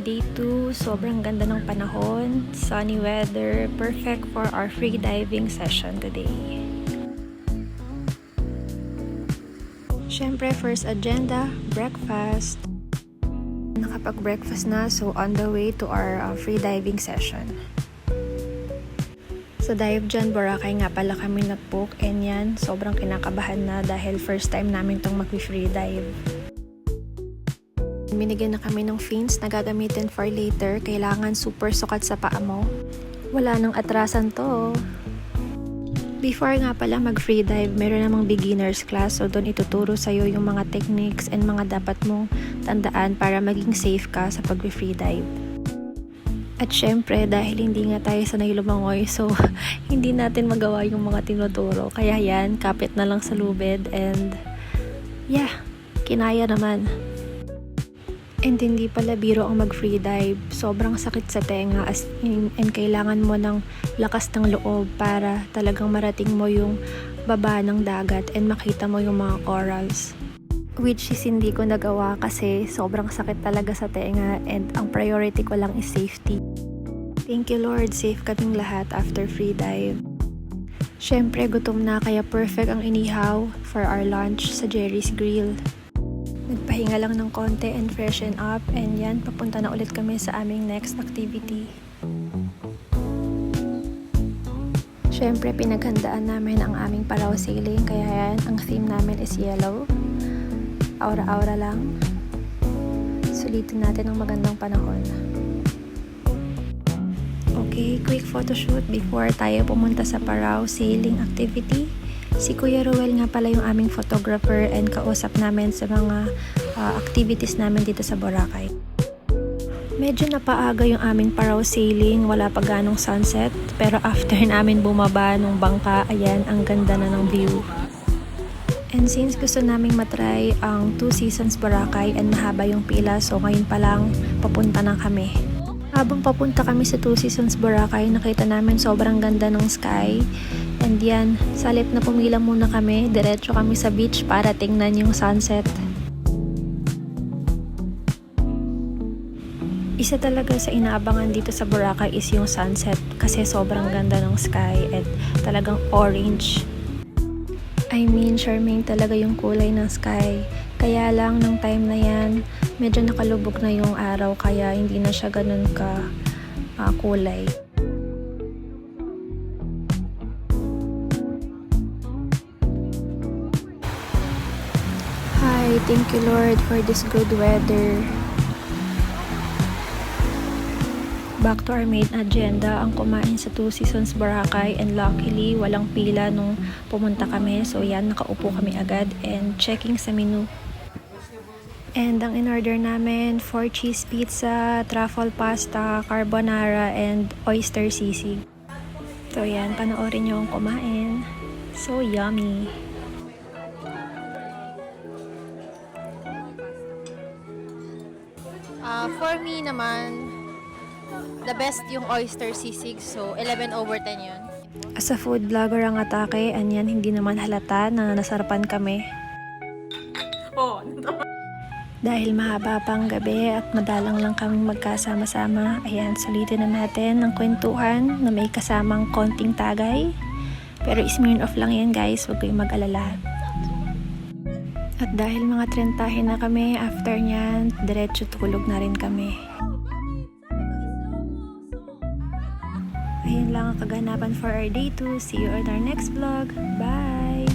day 2, sobrang ganda ng panahon, sunny weather, perfect for our free diving session today. Syempre, first agenda, breakfast. Nakapag-breakfast na, so on the way to our free diving session. Sa dive dyan, Boracay nga pala kami nag-book, and yan, sobrang kinakabahan na dahil first time namin itong mag-free dive. Binigyan na kami ng fins na gagamitin for later. Kailangan super sukat sa paa mo. Wala nang atrasan to. Before nga pala mag-free dive, meron namang beginners class. So doon ituturo sa'yo yung mga techniques and mga dapat mong tandaan para maging safe ka sa pag-free dive. At syempre, dahil hindi nga tayo sanay lumangoy, so hindi natin magawa yung mga tinuturo. Kaya yan, kapit na lang sa lubid and yeah, kinaya naman. And hindi pala biro ang mag-free dive. Sobrang sakit sa tenga as in, and kailangan mo ng lakas ng loob para talagang marating mo yung baba ng dagat and makita mo yung mga corals. Which is hindi ko nagawa kasi sobrang sakit talaga sa tenga and ang priority ko lang is safety. Thank you Lord, safe kaming lahat after free dive. Syempre gutom na kaya perfect ang inihaw for our lunch sa Jerry's Grill. Nagpahinga lang ng konti and freshen up, and yan, papunta na ulit kami sa aming next activity. Syempre, pinaghandaan namin ang aming parasailing, kaya yan, ang theme namin is yellow. Aura-aura lang. Sulitin natin ang magandang panahon. Okay, quick photoshoot before tayo pumunta sa parasailing activity. Si Kuya Ruel nga pala yung aming photographer and kausap namin sa mga activities namin dito sa Boracay. Medyo napaaga yung aming parasailing, wala pa ganong sunset, pero after namin bumaba nung bangka, ayan, ang ganda na ng view. And since gusto naming matry ang 2 Seasons Boracay and mahaba yung pila, so ngayon pa lang papunta na kami. Habang papunta kami sa 2 Seasons Boracay, nakita namin sobrang ganda ng sky. And yan, sa halip na pumila muna kami, diretso kami sa beach para tingnan yung sunset. Isa talaga sa inaabangan dito sa Boracay is yung sunset kasi sobrang ganda ng sky at talagang orange. I mean, charming talaga yung kulay ng sky. Kaya lang, nung time na yan, medyo nakalubog na yung araw kaya hindi na siya ganun ka kulay. Hi, thank you Lord for this good weather. Back to our main agenda, ang kumain sa 2 Seasons Boracay, and luckily walang pila nung pumunta kami. So yan, nakaupo kami agad and checking sa menu. And ang in-order namin, 4 cheese pizza, truffle pasta, carbonara, and oyster sisig. So yan, panoorin nyo ang kumain. So yummy! For me naman, the best yung oyster sisig, so 11/10 yun. As a food vlogger ang atake, anyan hindi naman halata na nasarapan kami. Dahil mahaba pang gabi at madalang lang kaming magkasama-sama, ayan, sulitin na natin ang kwentuhan na may kasamang konting tagay. Pero Smirnoff lang yan guys, huwag kayong mag-alala. At dahil mga 30 na kami, after nyan, diretso tulog na rin kami. Ayun lang ang kaganapan for our day 2. See you on our next vlog. Bye!